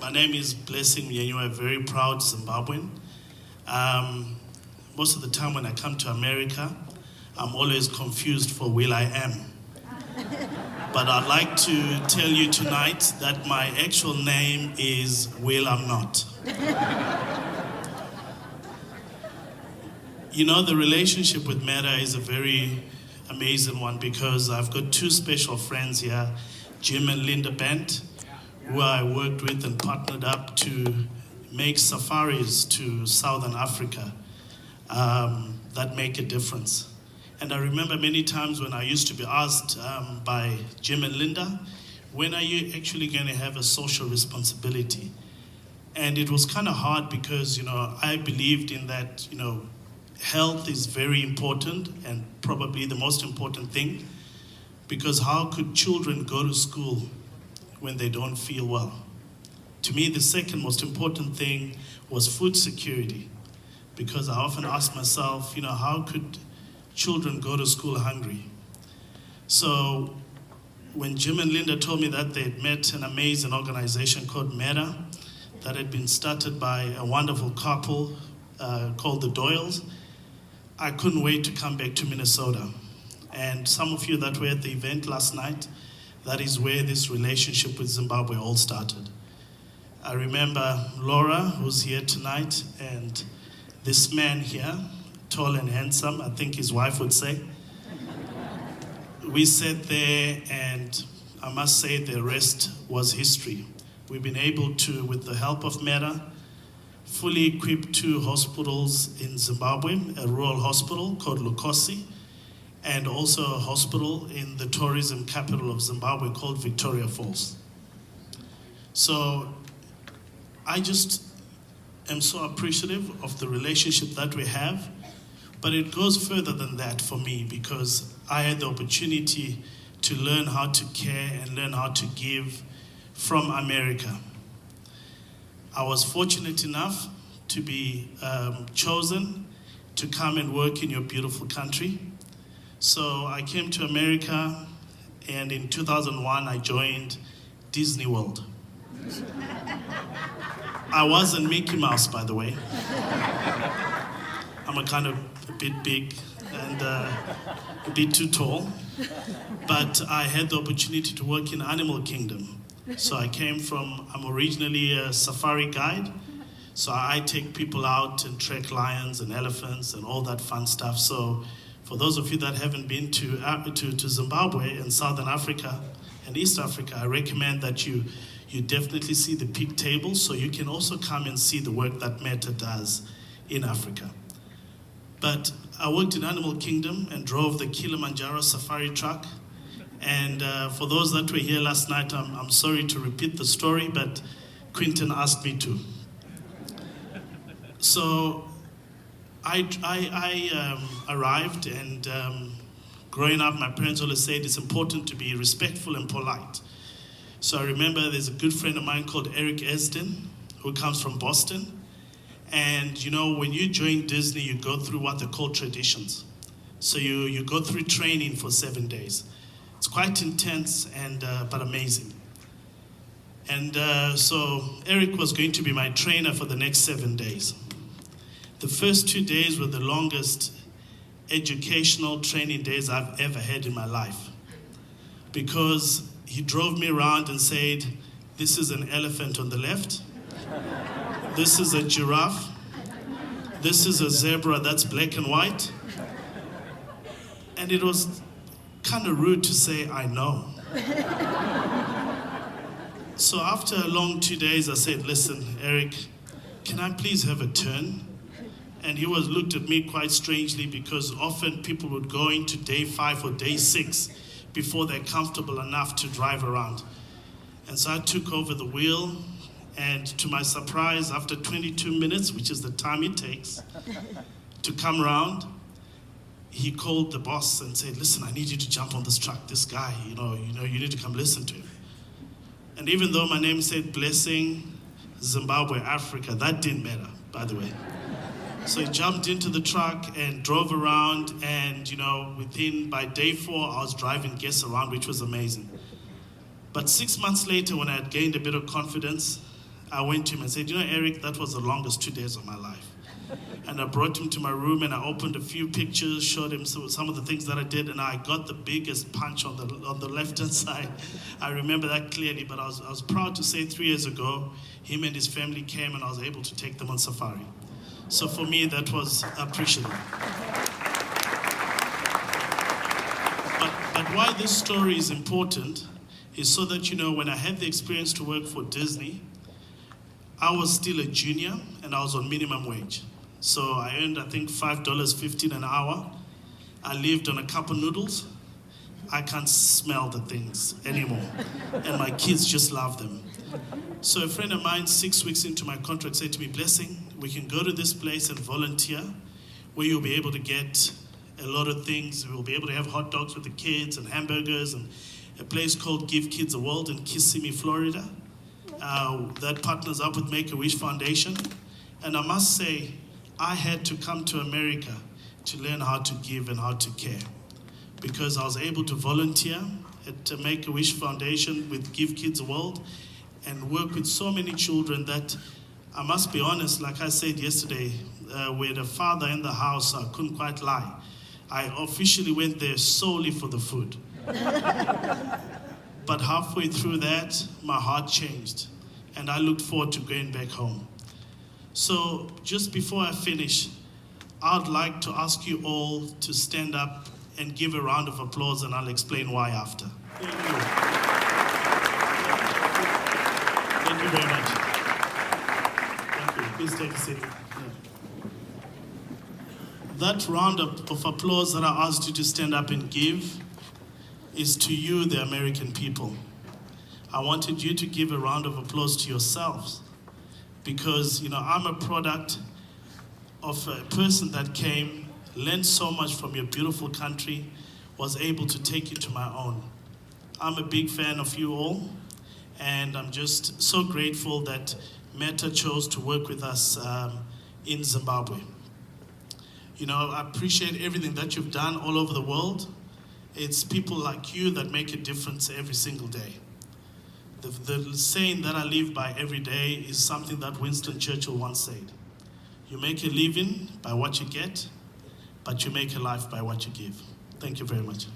My name is Munyenyiwa, a very proud Zimbabwean. Most of the time when I come to America, I'm always confused for Will I Am. But I'd like to tell you tonight that my actual name is Will I'm Not. You know, the relationship with Matter is a very amazing one because I've got two special friends here, Jim and Linda Bent, who I worked with and partnered up to make safaris to Southern Africa that make a difference. And I remember many times when I used to be asked by Jim and Linda, when are you actually going to have a social responsibility? And it was kind of hard because, you know, I believed in that, you know, health is very important and probably the most important thing, because how could children go to school when they don't feel well? To me, the second most important thing was food security, because I often ask myself, you know, how could children go to school hungry? So when Jim and Linda told me that they'd met an amazing organization called Matter that had been started by a wonderful couple called the Doyles, I couldn't wait to come back to Minnesota. And some of you that were at the event last night, that is where this relationship with Zimbabwe all started. I remember Laura, who's here tonight, and this man here, tall and handsome, I think his wife would say. We sat there, and I must say the rest was history. We've been able to, with the help of Matter, fully equip 2 hospitals in Zimbabwe, a rural hospital called Lukosi, and also a hospital in the tourism capital of Zimbabwe called Victoria Falls. So I just am so appreciative of the relationship that we have, but it goes further than that for me because I had the opportunity to learn how to care and learn how to give from America. I was fortunate enough to be chosen to come and work in your beautiful country. So I came to America, and in 2001 I joined Disney World. I wasn't Mickey Mouse, by the way. I'm a bit big and a bit too tall, but I had the opportunity to work in Animal Kingdom. So I'm originally a safari guide. So I take people out and track lions and elephants and all that fun stuff. So for those of you that haven't been to Zimbabwe and Southern Africa and East Africa, I recommend that you definitely see the Pique table so you can also come and see the work that Matter does in Africa. But I worked in Animal Kingdom and drove the Kilimanjaro safari truck. And for those that were here last night, I'm sorry to repeat the story, but Quinton asked me to. So I arrived, and growing up, my parents always said it's important to be respectful and polite. So I remember there's a good friend of mine called Eric Esden, who comes from Boston. And you know, when you join Disney, you go through what they call traditions. So you go through training for 7 days. It's quite intense and but amazing. And so Eric was going to be my trainer for the next 7 days. The first 2 days were the longest educational training days I've ever had in my life, because he drove me around and said, this is an elephant on the left, this is a giraffe, this is a zebra that's black and white. And it was kind of rude to say, I know. So after a long 2 days, I said, listen, Eric, can I please have a turn? And he looked at me quite strangely, because often people would go into day 5 or day 6 before they're comfortable enough to drive around. And so I took over the wheel, and to my surprise, after 22 minutes, which is the time it takes to come around, he called the boss and said, listen, I need you to jump on this truck. This guy, you need to come listen to him. And even though my name said Blessing, Zimbabwe, Africa, that didn't matter, by the way. So he jumped into the truck and drove around, and by day 4, I was driving guests around, which was amazing. But 6 months later, when I had gained a bit of confidence, I went to him and said, you know, Eric, that was the longest 2 days of my life. And I brought him to my room and I opened a few pictures, showed him some of the things that I did, and I got the biggest punch on the left-hand side. I remember that clearly, but I was proud to say 3 years ago, him and his family came and I was able to take them on safari. So for me, that was appreciative. But why this story is important is so that, you know, when I had the experience to work for Disney, I was still a junior and I was on minimum wage. So I earned, I think, $5.15 an hour. I lived on a cup of noodles. I can't smell the things anymore. And my kids just love them. So a friend of mine, 6 weeks into my contract, said to me, Blessing, we can go to this place and volunteer where you'll be able to get a lot of things. We'll be able to have hot dogs with the kids and hamburgers, and a place called Give Kids a World in Kissimmee, Florida, that partners up with Make-A-Wish Foundation. And I must say, I had to come to America to learn how to give and how to care, because I was able to volunteer at Make-A-Wish Foundation with Give Kids a World and work with so many children that, I must be honest, like I said yesterday, with a father in the house, I couldn't quite lie. I officially went there solely for the food. But halfway through that, my heart changed, and I looked forward to going back home. So just before I finish, I'd like to ask you all to stand up and give a round of applause, and I'll explain why after. Thank you. Thank you very much. Thank you. Please take a seat. That round of applause that I asked you to stand up and give is to you, the American people. I wanted you to give a round of applause to yourselves, because, you know, I'm a product of a person that came, learned so much from your beautiful country, was able to take you to my own. I'm a big fan of you all, and I'm just so grateful that Matter chose to work with us in Zimbabwe. You know, I appreciate everything that you've done all over the world. It's people like you that make a difference every single day. The saying that I live by every day is something that Winston Churchill once said. You make a living by what you get, but you make a life by what you give. Thank you very much.